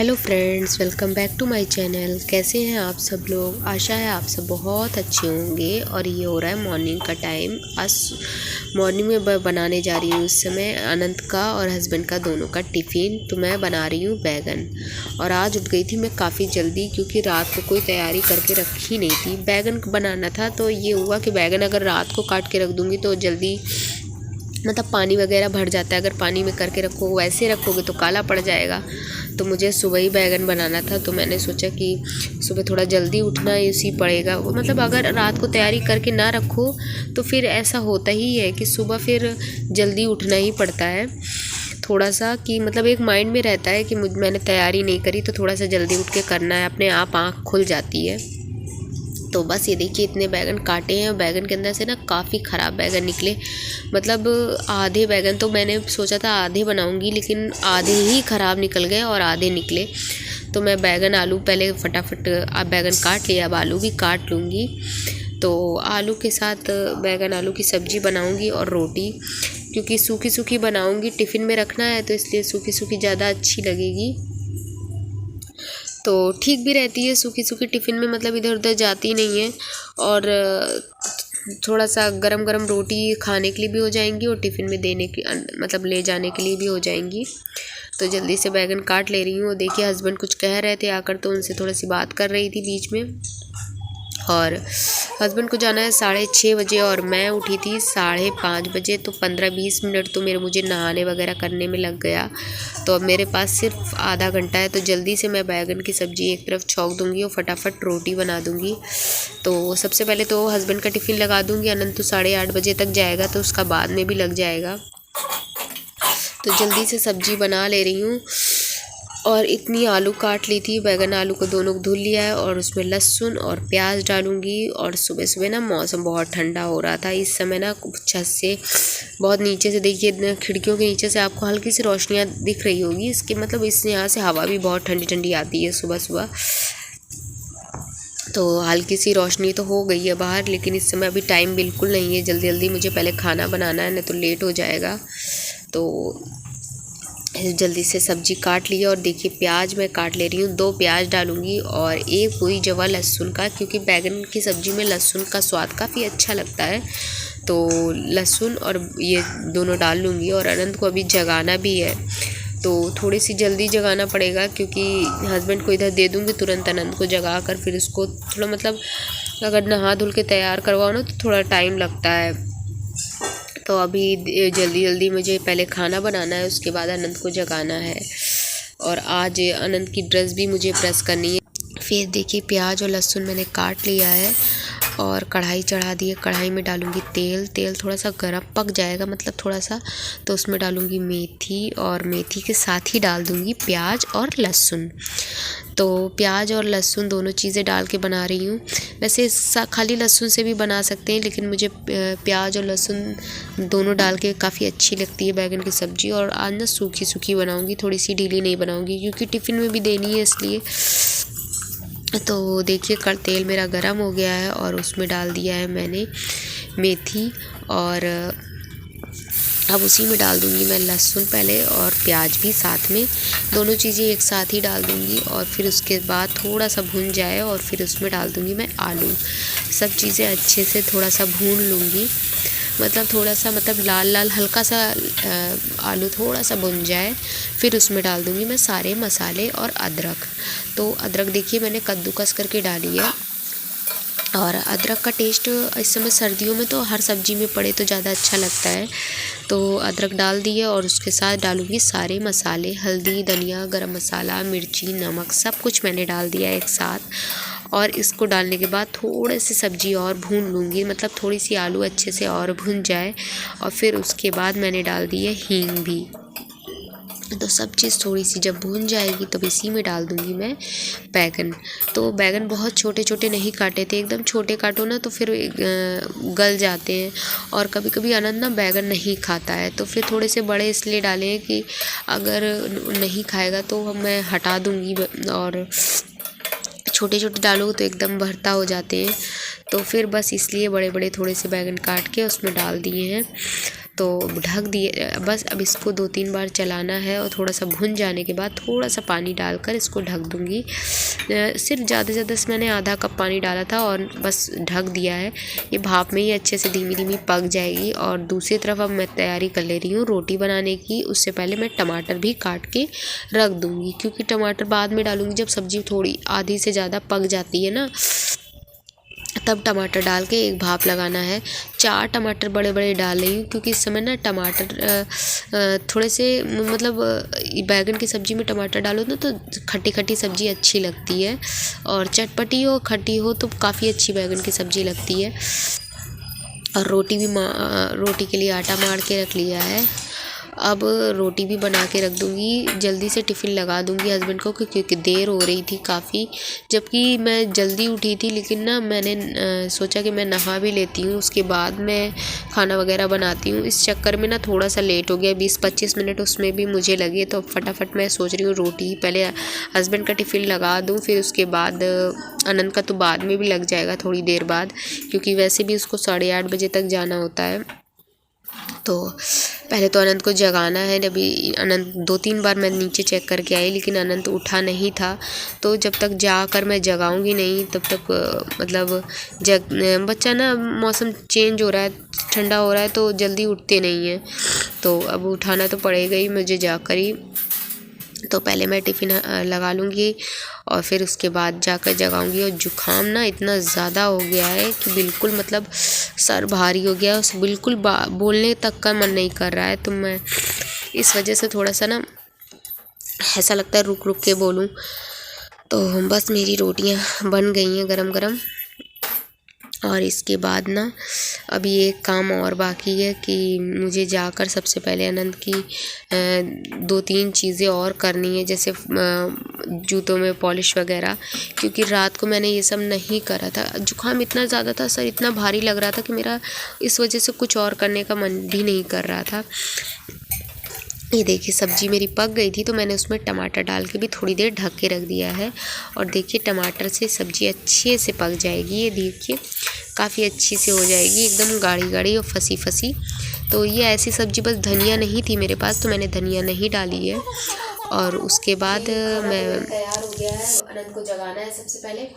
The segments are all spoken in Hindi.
Hello friends, welcome back to my channel. कैसे हैं आप सब लोग? आशा है आप सब बहुत अच्छे होंगे। और ये हो रहा है मॉर्निंग का टाइम। आज मॉर्निंग में बनाने जा रही हूँ इस समय अनंत का और हस्बैंड का दोनों का टिफ़िन। तो मैं बना रही हूँ बैगन। और आज उठ गई थी मैं काफ़ी जल्दी, क्योंकि रात को कोई तैयारी करके रखी नहीं थी। बैगन बनाना था, तो ये हुआ कि बैगन अगर रात को काट के रख दूँगी तो जल्दी मतलब पानी वगैरह भर जाता है। अगर पानी में करके रखो, वैसे रखोगे तो काला पड़ जाएगा। तो मुझे सुबह ही बैगन बनाना था, तो मैंने सोचा कि सुबह थोड़ा जल्दी उठना इसी पड़ेगा। मतलब अगर रात को तैयारी करके ना रखो तो फिर ऐसा होता ही है कि सुबह फिर जल्दी उठना ही पड़ता है। थोड़ा सा कि मतलब एक माइंड में रहता है कि मैंने तैयारी नहीं करी, तो थोड़ा सा जल्दी उठ के करना है, अपने आप आँख खुल जाती है। तो बस ये देखिए इतने बैगन काटे हैं। बैगन के अंदर से ना काफ़ी ख़राब बैगन निकले। मतलब आधे बैगन तो मैंने सोचा था आधे बनाऊंगी, लेकिन आधे ही ख़राब निकल गए और आधे निकले। तो मैं बैगन आलू पहले फटाफट बैगन काट लिया, अब आलू भी काट लूँगी। तो आलू के साथ बैगन आलू की सब्ज़ी बनाऊँगी और रोटी, क्योंकि सूखी सूखी बनाऊँगी, टिफ़िन में रखना है, तो इसलिए सूखी सूखी ज़्यादा अच्छी लगेगी। तो ठीक भी रहती है सूखी सूखी टिफ़िन में, मतलब इधर उधर जाती नहीं है। और थोड़ा सा गरम गरम रोटी खाने के लिए भी हो जाएंगी और टिफ़िन में देने की मतलब ले जाने के लिए भी हो जाएंगी। तो जल्दी से बैगन काट ले रही हूँ। देखिए हस्बैंड कुछ कह रहे थे आकर, तो उनसे थोड़ी सी बात कर रही थी बीच में। और हस्बैंड को जाना है 6:30 बजे और मैं उठी थी 5:30 बजे। तो 15-20 मिनट तो मुझे नहाने वगैरह करने में लग गया। तो अब मेरे पास सिर्फ आधा घंटा है, तो जल्दी से मैं बैगन की सब्ज़ी एक तरफ छौंक दूँगी और फटाफट रोटी बना दूँगी। तो सबसे पहले तो हस्बैंड का टिफ़िन लगा दूँगी। अनंत तो 8:30 बजे तक जाएगा, तो उसका बाद में भी लग जाएगा। तो जल्दी से सब्ज़ी बना ले रही हूँ। और इतनी आलू काट ली थी, बैगन आलू को दोनों को धुल लिया है और उसमें लहसुन और प्याज डालूंगी। और सुबह सुबह ना मौसम बहुत ठंडा हो रहा था इस समय ना, छत से बहुत नीचे से देखिए, खिड़कियों के नीचे से आपको हल्की सी रोशनियाँ दिख रही होगी इसके, मतलब इस यहाँ से हवा भी बहुत ठंडी ठंडी आती है सुबह सुबह। तो हल्की सी रोशनी तो हो गई है बाहर, लेकिन इस समय अभी टाइम बिल्कुल नहीं है। जल्दी जल्दी मुझे पहले खाना बनाना है, नहीं तो लेट हो जाएगा। तो जल्दी से सब्ज़ी काट ली है। और देखिए प्याज मैं काट ले रही हूँ, 2 प्याज डालूँगी और एक पूरी जवा लहसुन का, क्योंकि बैगन की सब्ज़ी में लहसुन का स्वाद काफ़ी अच्छा लगता है। तो लहसुन और ये दोनों डाल लूँगी। और अनंत को अभी जगाना भी है, तो थोड़ी सी जल्दी जगाना पड़ेगा, क्योंकि हस्बैंड को इधर दे दूँगी तुरंत अनंत को जगा कर, फिर उसको थोड़ा मतलब अगर नहा धुल के तैयार करवाओ ना तो थोड़ा टाइम लगता है। तो अभी जल्दी जल्दी मुझे पहले खाना बनाना है, उसके बाद अनंत को जगाना है। और आज अनंत की ड्रेस भी मुझे प्रेस करनी है। फिर देखिए प्याज और लहसुन मैंने काट लिया है और कढ़ाई चढ़ा दी है। कढ़ाई में डालूँगी तेल। तेल थोड़ा सा गर्म पक जाएगा, मतलब थोड़ा सा, तो उसमें डालूँगी मेथी और मेथी के साथ ही डाल दूँगी प्याज और लहसुन। तो प्याज और लहसुन दोनों चीज़ें डाल के बना रही हूँ। वैसे खाली लहसुन से भी बना सकते हैं, लेकिन मुझे प्याज और लहसुन दोनों डाल के काफ़ी अच्छी लगती है बैगन की सब्ज़ी। और आज ना सूखी सूखी बनाऊँगी, थोड़ी सी ढीली नहीं बनाऊँगी, क्योंकि टिफ़िन में भी देनी है इसलिए। तो देखिए तेल मेरा गरम हो गया है और उसमें डाल दिया है मैंने मेथी। और अब उसी में डाल दूँगी मैं लहसुन पहले और प्याज भी साथ में, दोनों चीज़ें एक साथ ही डाल दूँगी। और फिर उसके बाद थोड़ा सा भून जाए और फिर उसमें डाल दूँगी मैं आलू। सब चीज़ें अच्छे से थोड़ा सा भून लूँगी, मतलब थोड़ा सा मतलब लाल लाल हल्का सा आलू थोड़ा सा भुन जाए, फिर उसमें डाल दूँगी मैं सारे मसाले और अदरक। तो अदरक देखिए मैंने कद्दूकस करके डाली है। और अदरक का टेस्ट इस समय सर्दियों में तो हर सब्ज़ी में पड़े तो ज़्यादा अच्छा लगता है। तो अदरक डाल दिए और उसके साथ डालूँगी सारे मसाले, हल्दी, धनिया, गरम मसाला, मिर्ची, नमक, सब कुछ मैंने डाल दिया एक साथ। और इसको डालने के बाद थोड़े से सब्ज़ी और भून लूँगी, मतलब थोड़ी सी आलू अच्छे से और भुन जाए। और फिर उसके बाद मैंने डाल दी है हींग भी। तो सब चीज़ थोड़ी सी जब भून जाएगी तब इसी में डाल दूँगी मैं बैगन। तो बैगन बहुत छोटे छोटे नहीं काटे थे, एकदम छोटे काटो ना तो फिर गल जाते हैं। और कभी कभी अनंत ना बैगन नहीं खाता है, तो फिर थोड़े से बड़े इसलिए डाले हैं कि अगर नहीं खाएगा तो मैं हटा दूँगी। और छोटे छोटे डालो तो एकदम भरता हो जाते हैं, तो फिर बस इसलिए बड़े बड़े थोड़े से बैगन काट के उसमें डाल दिए हैं। तो ढक दिए। बस अब इसको 2-3 बार चलाना है और थोड़ा सा भुन जाने के बाद थोड़ा सा पानी डालकर इसको ढक दूँगी। सिर्फ ज़्यादा से ज़्यादा मैंने आधा कप पानी डाला था और बस ढक दिया है। ये भाप में ही अच्छे से धीमी धीमी पक जाएगी। और दूसरी तरफ अब मैं तैयारी कर ले रही हूँ रोटी बनाने की। उससे पहले मैं टमाटर भी काट के रख दूँगी, क्योंकि टमाटर बाद में डालूँगी जब सब्ज़ी थोड़ी आधी से ज़्यादा पक जाती है ना, तब टमाटर डाल के एक भाप लगाना है। 4 टमाटर बड़े बड़े डाल रही हूँ, क्योंकि इस समय ना टमाटर थोड़े से मतलब बैगन की सब्ज़ी में टमाटर डालो ना तो खट्टी खट्टी सब्ज़ी अच्छी लगती है, और चटपटी हो खट्टी हो तो काफ़ी अच्छी बैगन की सब्ज़ी लगती है। और रोटी के लिए आटा मार के रख लिया है। अब रोटी भी बना के रख दूँगी, जल्दी से टिफ़िन लगा दूँगी हस्बैंड को, क्योंकि देर हो रही थी काफ़ी। जबकि मैं जल्दी उठी थी, लेकिन ना मैंने सोचा कि मैं नहा भी लेती हूँ, उसके बाद मैं खाना वगैरह बनाती हूँ। इस चक्कर में ना थोड़ा सा लेट हो गया, 20-25 मिनट उसमें भी मुझे लगे। तो फटाफट मैं सोच रही हूँ रोटी पहले हस्बैंड का टिफ़िन लगा दूँ, फिर उसके बाद अनंत का तो बाद में भी लग जाएगा थोड़ी देर बाद, क्योंकि वैसे भी उसको 8:30 बजे तक जाना होता है। तो पहले तो अनंत को जगाना है। अभी अनंत 2-3 बार मैं नीचे चेक करके आई, लेकिन अनंत उठा नहीं था। तो जब तक जाकर मैं जगाऊंगी नहीं तब तक मतलब बच्चा ना, मौसम चेंज हो रहा है, ठंडा हो रहा है, तो जल्दी उठते नहीं हैं। तो अब उठाना तो पड़ेगा ही मुझे जाकर ही। तो पहले मैं टिफ़िन लगा लूँगी और फिर उसके बाद जाकर जगाऊंगी। और जुकाम ना इतना ज़्यादा हो गया है कि बिल्कुल मतलब सर भारी हो गया है, बिल्कुल बोलने तक का मन नहीं कर रहा है। तो मैं इस वजह से थोड़ा सा ना ऐसा लगता है रुक रुक के बोलूं। तो बस मेरी रोटियां बन गई हैं गरम गरम। और इसके बाद ना अभी एक काम और बाकी है कि मुझे जाकर सबसे पहले अनंत की 2-3 चीज़ें और करनी है, जैसे जूतों में पॉलिश वगैरह, क्योंकि रात को मैंने ये सब नहीं करा था। जुकाम इतना ज़्यादा था, सर इतना भारी लग रहा था कि मेरा इस वजह से कुछ और करने का मन भी नहीं कर रहा था। ये देखिए सब्ज़ी मेरी पक गई थी, तो मैंने उसमें टमाटर डाल के भी थोड़ी देर ढक के रख दिया है। और देखिए टमाटर से सब्ज़ी अच्छे से पक जाएगी। ये देखिए काफ़ी अच्छी से हो जाएगी, एकदम गाढ़ी गाढ़ी और फसी फसी। तो ये ऐसी सब्ज़ी, बस धनिया नहीं थी मेरे पास तो मैंने धनिया नहीं डाली है। और उसके बाद मैं तैयार हो गया है। अनंत को जगाना है, सबसे पहले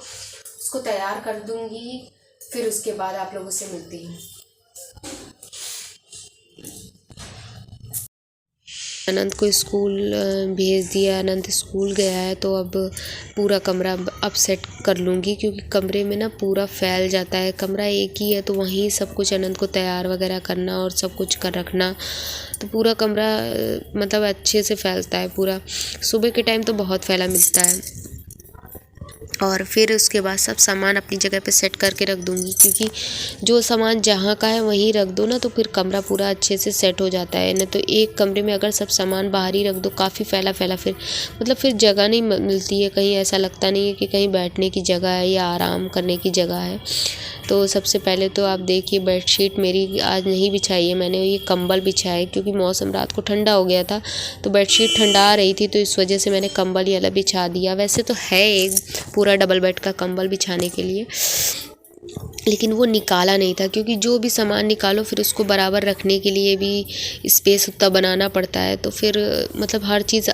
उसको तैयार कर दूँगी, फिर उसके बाद आप लोगों से मिलती हूँ। अनंत को स्कूल भेज दिया, अनंत स्कूल गया है। तो अब पूरा कमरा अब सेट कर लूँगी, क्योंकि कमरे में ना पूरा फैल जाता है। कमरा एक ही है तो वहीं सब कुछ अनंत को तैयार वगैरह करना और सब कुछ कर रखना, तो पूरा कमरा मतलब अच्छे से फैलता है पूरा। सुबह के टाइम तो बहुत फैला मिलता है। और फिर उसके बाद सब सामान अपनी जगह पे सेट करके रख दूँगी, क्योंकि जो सामान जहाँ का है वहीं रख दो ना, तो फिर कमरा पूरा अच्छे से सेट हो जाता है। नहीं तो एक कमरे में अगर सब सामान बाहर ही रख दो, काफ़ी फैला फैला, फिर मतलब फिर जगह नहीं मिलती है कहीं, ऐसा लगता नहीं है कि कहीं बैठने की जगह है या आराम करने की जगह है। तो सबसे पहले तो आप देखिए बेडशीट मेरी आज नहीं बिछाई है मैंने, ये कंबल बिछाया है, क्योंकि मौसम रात को ठंडा हो गया था तो बेडशीट ठंडा रही थी, तो इस वजह से मैंने कंबल ही अलग बिछा दिया। वैसे तो है एक पूरा डबल बेड का कंबल बिछाने के लिए, लेकिन वो निकाला नहीं था, क्योंकि जो भी सामान निकालो फिर उसको बराबर रखने के लिए भी स्पेस उतना बनाना पड़ता है। तो फिर मतलब हर चीज़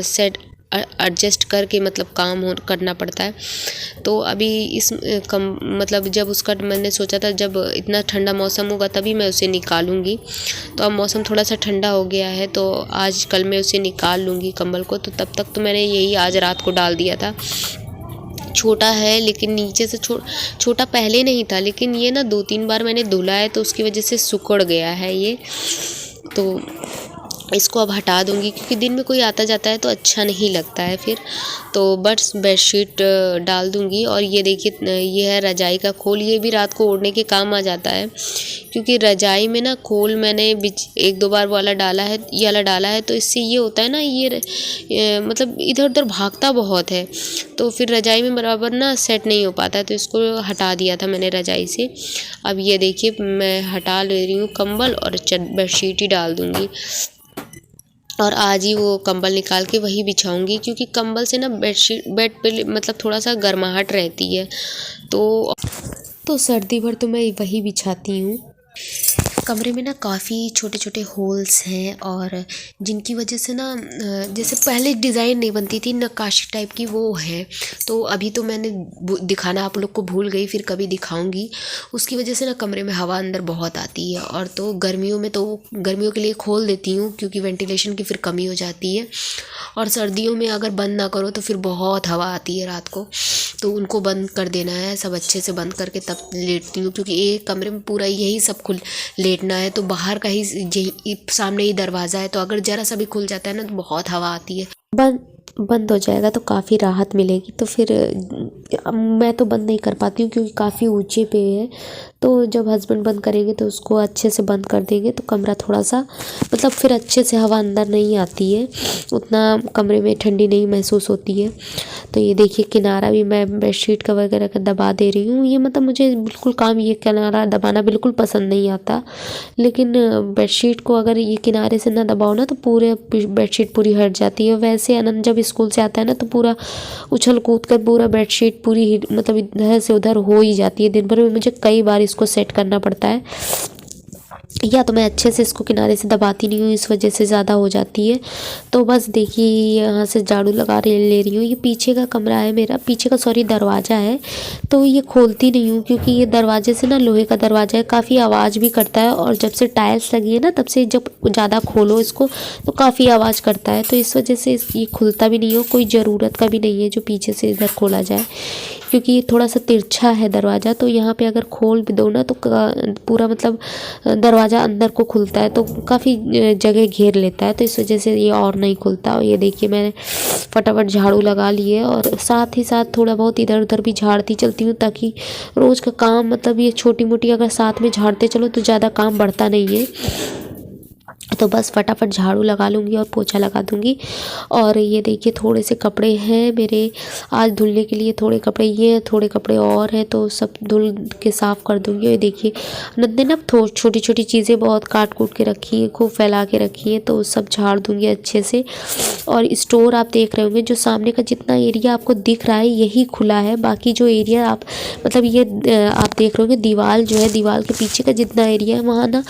सेट एडजस्ट करके मतलब काम करना पड़ता है। तो अभी मतलब जब उसका मैंने सोचा था जब इतना ठंडा मौसम होगा तभी मैं उसे निकालूंगी, तो अब मौसम थोड़ा सा ठंडा हो गया है तो आज कल मैं उसे निकाल लूँगी कंबल को। तो तब तक तो मैंने यही आज रात को डाल दिया था। छोटा है लेकिन नीचे से छोटा पहले नहीं था, लेकिन ये ना 2-3 बार मैंने धुला है तो उसकी वजह से सिकुड़ गया है ये। तो इसको अब हटा दूंगी, क्योंकि दिन में कोई आता जाता है तो अच्छा नहीं लगता है फिर। तो बस बेडशीट डाल दूंगी। और ये देखिए ये है रजाई का खोल, ये भी रात को ओढ़ने के काम आ जाता है, क्योंकि रजाई में ना खोल मैंने 1-2 बार वाला डाला है, ये वाला डाला है, तो इससे ये होता है ना ये मतलब इधर उधर भागता बहुत है, तो फिर रजाई में बराबर ना सेट नहीं हो पाता है, तो इसको हटा दिया था मैंने रजाई से। अब ये देखिए मैं हटा ले रही हूँ कंबल और बेडशीट ही डाल दूँगी। और आज ही वो कंबल निकाल के वही बिछाऊंगी, क्योंकि कंबल से ना बेड पे मतलब थोड़ा सा गर्माहट रहती है, तो सर्दी भर तो मैं वही बिछाती हूँ। कमरे में ना काफ़ी छोटे छोटे होल्स हैं और जिनकी वजह से ना जैसे पहले डिज़ाइन नहीं बनती थी नक्काशी टाइप की वो है। तो अभी तो मैंने दिखाना आप लोग को भूल गई, फिर कभी दिखाऊंगी। उसकी वजह से ना कमरे में हवा अंदर बहुत आती है और तो गर्मियों के लिए खोल देती हूँ क्योंकि वेंटिलेशन की फिर कमी हो जाती है। और सर्दियों में अगर बंद ना करो तो फिर बहुत हवा आती है रात को, तो उनको बंद कर देना है। सब अच्छे से बंद करके तब लेटती हूँ क्योंकि एक कमरे में पूरा यही सब खुल लेटना है। तो बाहर का ही यही सामने ही दरवाज़ा है, तो अगर ज़रा सा भी खुल जाता है ना तो बहुत हवा आती है। बंद हो जाएगा तो काफ़ी राहत मिलेगी। तो फिर मैं तो बंद नहीं कर पाती हूँ क्योंकि काफ़ी ऊंचे पे है। तो जब हस्बैंड बंद करेंगे तो उसको अच्छे से बंद कर देंगे तो कमरा थोड़ा सा मतलब फिर अच्छे से हवा अंदर नहीं आती है, उतना कमरे में ठंडी नहीं महसूस होती है। तो ये देखिए किनारा भी मैं बेडशीट का वगैरह का दबा दे रही हूँ। ये मतलब मुझे बिल्कुल ये किनारा दबाना बिल्कुल पसंद नहीं आता, लेकिन बेडशीट को अगर ये किनारे से ना दबाओ ना तो पूरे बेडशीट पूरी हट जाती है। वैसे अनंत जब स्कूल से आता है ना तो पूरा उछल कूद कर पूरा बेडशीट पूरी मतलब इधर से उधर हो ही जाती है। दिन भर में मुझे कई बार इसको सेट करना पड़ता है, या तो मैं अच्छे से इसको किनारे से दबाती नहीं हूँ, इस वजह से ज़्यादा हो जाती है। तो बस देखिए यहाँ से झाड़ू लगा ले रही हूँ। ये पीछे का कमरा है मेरा, पीछे का सॉरी दरवाज़ा है। तो ये खोलती नहीं हूँ क्योंकि ये दरवाजे से ना लोहे का दरवाज़ा है, काफ़ी आवाज़ भी करता है। और जब से टाइल्स लगी है ना तब से जब ज़्यादा खोलो इसको तो काफ़ी आवाज़ करता है। तो इस वजह से ये खुलता भी नहीं हो, कोई ज़रूरत का भी नहीं है जो पीछे से इधर खोला जाए, क्योंकि ये थोड़ा सा तिरछा है दरवाज़ा। तो यहाँ पे अगर खोल भी दो ना तो पूरा मतलब दरवाज़ा अंदर को खुलता है, तो काफ़ी जगह घेर लेता है। तो इस वजह से ये और नहीं खुलता। और ये देखिए मैंने फटाफट झाड़ू लगा ली है और साथ ही साथ थोड़ा बहुत इधर उधर भी झाड़ती चलती हूँ, ताकि रोज़ का काम मतलब ये छोटी मोटी अगर साथ में झाड़ते चलो तो ज़्यादा काम बढ़ता नहीं है। तो बस फटाफट झाड़ू लगा लूँगी और पोछा लगा दूँगी। और ये देखिए थोड़े से कपड़े हैं मेरे आज धुलने के लिए, थोड़े कपड़े ये हैं, थोड़े कपड़े और हैं, तो सब धुल के साफ़ कर दूँगी। और देखिए नंदे ना छोटी छोटी चीज़ें बहुत काट कूट के रखी हैं, खूब फैला के रखी हैं, तो सब झाड़ दूँगी अच्छे से। और स्टोर आप देख रहे होंगे जो सामने का जितना एरिया आपको दिख रहा है यही खुला है, बाकी जो एरिया आप मतलब ये आप देख रहे होंगे दीवार जो है, दीवार के पीछे का जितना एरिया है वहाँ ना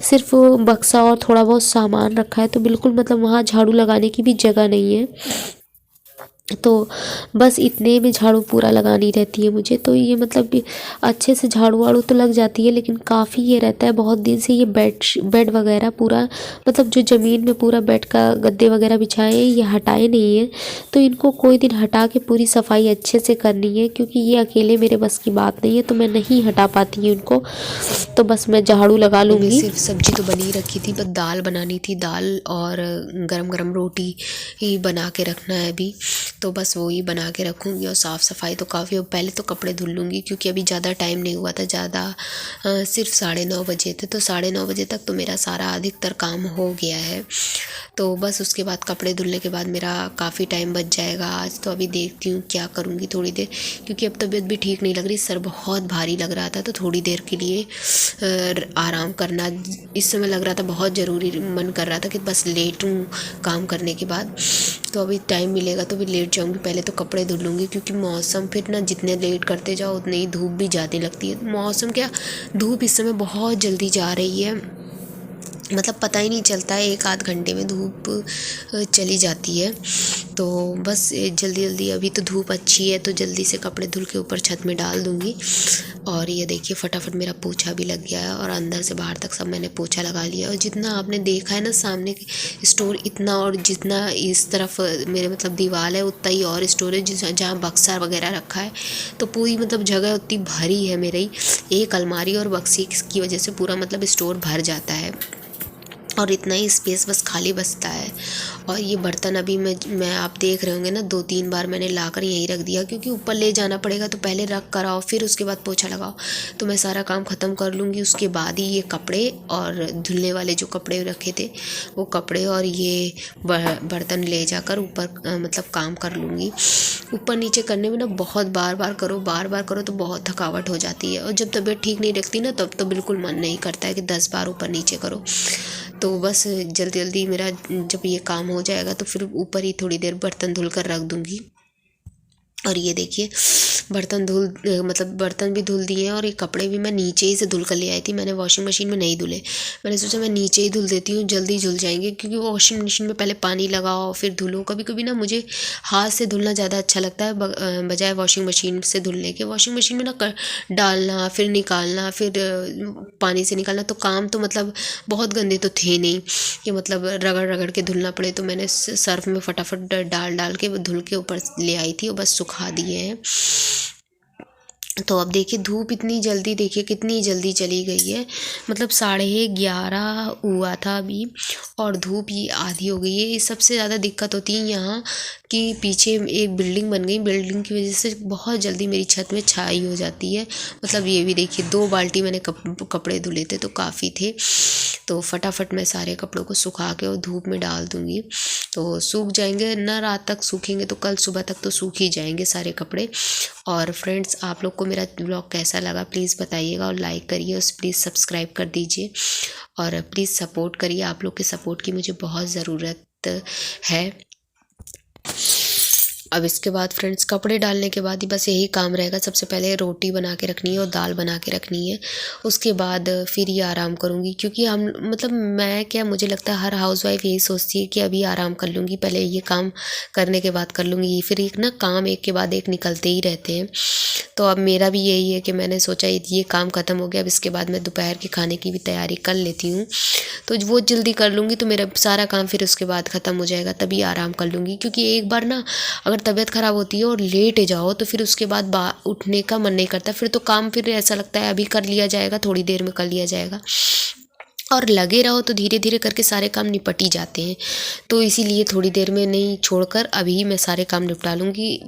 सिर्फ बक्सा और थोड़ा बहुत सामान रखा है। तो बिल्कुल मतलब वहाँ झाड़ू लगाने की भी जगह नहीं है। तो बस इतने में झाड़ू पूरा लगानी रहती है मुझे। तो ये मतलब अच्छे से झाड़ू वाड़ू तो लग जाती है, लेकिन काफ़ी ये रहता है बहुत दिन से ये बेड वगैरह पूरा मतलब जो ज़मीन में पूरा बेड का गद्दे वगैरह बिछाए हैं ये हटाए नहीं है। तो इनको कोई दिन हटा के पूरी सफाई अच्छे से करनी है, क्योंकि ये अकेले मेरे बस की बात नहीं है, तो मैं नहीं हटा पाती हूँ इनको। तो बस मैं झाड़ू लगा लूँगी। सिर्फ सब्जी तो बनी रखी थी, बस दाल बनानी थी, दाल और गरम गरम रोटी ही बना के रखना है अभी। तो बस वो ही बना के रखूँगी। और साफ़ सफाई तो काफ़ी, पहले तो कपड़े धुल लूँगी क्योंकि अभी ज़्यादा टाइम नहीं हुआ था, ज़्यादा सिर्फ 9:30 बजे थे। तो 9:30 बजे तक तो मेरा सारा अधिकतर काम हो गया है। तो बस उसके बाद कपड़े धुलने के बाद मेरा काफ़ी टाइम बच जाएगा आज। तो अभी देखती हूँ क्या करूँगी थोड़ी देर, क्योंकि अब तबीयत भी ठीक नहीं लग रही, सर बहुत भारी लग रहा था। तो थोड़ी देर के लिए आराम करना इस समय लग रहा था बहुत ज़रूरी, मन कर रहा था कि बस लेटूँ काम करने के बाद। तो अभी टाइम मिलेगा तो भी लेट जाऊँगी। पहले तो कपड़े धुल लूँगी क्योंकि मौसम फिर ना जितने लेट करते जाओ उतने ही धूप भी जाने लगती है। मौसम क्या, धूप इस समय बहुत जल्दी जा रही है, मतलब पता ही नहीं चलता है, 1 आध घंटे में धूप चली जाती है। तो बस जल्दी जल्दी अभी तो धूप अच्छी है तो जल्दी से कपड़े धुल के ऊपर छत में डाल दूँगी। और ये देखिए फटाफट मेरा पोछा भी लग गया है और अंदर से बाहर तक सब मैंने पोछा लगा लिया। और जितना आपने देखा है ना सामने स्टोर इतना, और जितना इस तरफ मेरे मतलब दीवार है उतना ही और स्टोर है जहाँ बक्सा वगैरह रखा है। तो पूरी मतलब जगह उतनी भरी है मेरी, एक अलमारी और बक्से की वजह से पूरा मतलब स्टोर भर जाता है और इतना ही स्पेस बस खाली बचता है। और ये बर्तन अभी मैं आप देख रहे होंगे ना 2-3 बार मैंने लाकर यहीं रख दिया, क्योंकि ऊपर ले जाना पड़ेगा तो पहले रख कर आओ फिर उसके बाद पोछा लगाओ। तो मैं सारा काम ख़त्म कर लूँगी, उसके बाद ही ये कपड़े और धुलने वाले जो कपड़े रखे थे वो कपड़े और ये बर्तन ले जाकर ऊपर मतलब काम कर लूँगी। ऊपर नीचे करने में ना बहुत बार बार करो तो बहुत थकावट हो जाती है। और जब तबीयत ठीक नहीं रखती ना तब तो बिल्कुल मन नहीं करता है कि 10 बार ऊपर नीचे करो। तो बस जल्दी जल्दी मेरा जब ये काम हो जाएगा तो फिर ऊपर ही थोड़ी देर बर्तन धुल कर रख दूँगी। और ये देखिए बर्तन मतलब बर्तन भी धुल दिए हैं और ये कपड़े भी मैं नीचे ही से धुल कर ले आई थी। मैंने वॉशिंग मशीन में नहीं धुले, मैंने सोचा मैं नीचे ही धुल देती हूँ, जल्दी धुल जाएंगे, क्योंकि वॉशिंग मशीन में पहले पानी लगाओ फिर धुलो। कभी कभी ना मुझे हाथ से धुलना ज़्यादा अच्छा लगता है बजाय वॉशिंग मशीन से धुलने के। वॉशिंग मशीन में ना डालना फिर निकालना फिर पानी से निकालना, तो काम तो मतलब बहुत गंदे तो थे नहीं कि मतलब रगड़ रगड़ के धुलना पड़े। तो मैंने सर्फ में फटाफट डाल डाल के धुल के ऊपर ले आई थी और बस सुखा दिए हैं। तो अब देखिए धूप इतनी जल्दी, देखिए कितनी जल्दी चली गई है, मतलब 11:30 हुआ था अभी और धूप ही आधी हो गई है। सबसे ज़्यादा दिक्कत होती है यहाँ कि पीछे एक बिल्डिंग बन गई, बिल्डिंग की वजह से बहुत जल्दी मेरी छत में छाई हो जाती है। मतलब ये भी देखिए 2 बाल्टी मैंने कपड़े धुले थे तो काफ़ी थे, तो फटाफट मैं सारे कपड़ों को सुखा के और धूप में डाल दूँगी तो सूख जाएंगे ना। रात तक सूखेंगे तो कल सुबह तक तो सूख ही जाएंगे सारे कपड़े। और फ्रेंड्स, आप लोग को मेरा ब्लॉग कैसा लगा प्लीज़ बताइएगा और लाइक करिए और प्लीज़ सब्सक्राइब कर दीजिए और प्लीज़ सपोर्ट करिए। आप लोग के सपोर्ट की मुझे बहुत ज़रूरत है। अब इसके बाद फ्रेंड्स कपड़े डालने के बाद ही बस यही काम रहेगा। सबसे पहले रोटी बना के रखनी है और दाल बना के रखनी है, उसके बाद फिर ये आराम करूँगी। क्योंकि हम मतलब मैं क्या, मुझे लगता है हर हाउसवाइफ यही सोचती है कि अभी आराम कर लूँगी, पहले ये काम करने के बाद कर लूँगी। फिर एक ना काम एक के बाद एक निकलते ही रहते हैं। तो अब मेरा भी यही है कि मैंने सोचा ये काम ख़त्म हो गया, अब इसके बाद मैं दोपहर के खाने की भी तैयारी कर लेती हूँ। तो वो जल्दी कर लूँगी तो मेरा सारा काम फिर उसके बाद ख़त्म हो जाएगा, तभी आराम कर लूँगी। क्योंकि एक बार ना अगर तबीयत ख़राब होती है और लेट जाओ तो फिर उसके बाद उठने का मन नहीं करता, फिर तो काम फिर ऐसा लगता है अभी कर लिया जाएगा, थोड़ी देर में कर लिया जाएगा, और लगे रहो तो धीरे धीरे करके सारे काम निपट ही जाते हैं। तो इसीलिए थोड़ी देर में नहीं छोड़कर अभी मैं सारे काम निपटा लूँगी।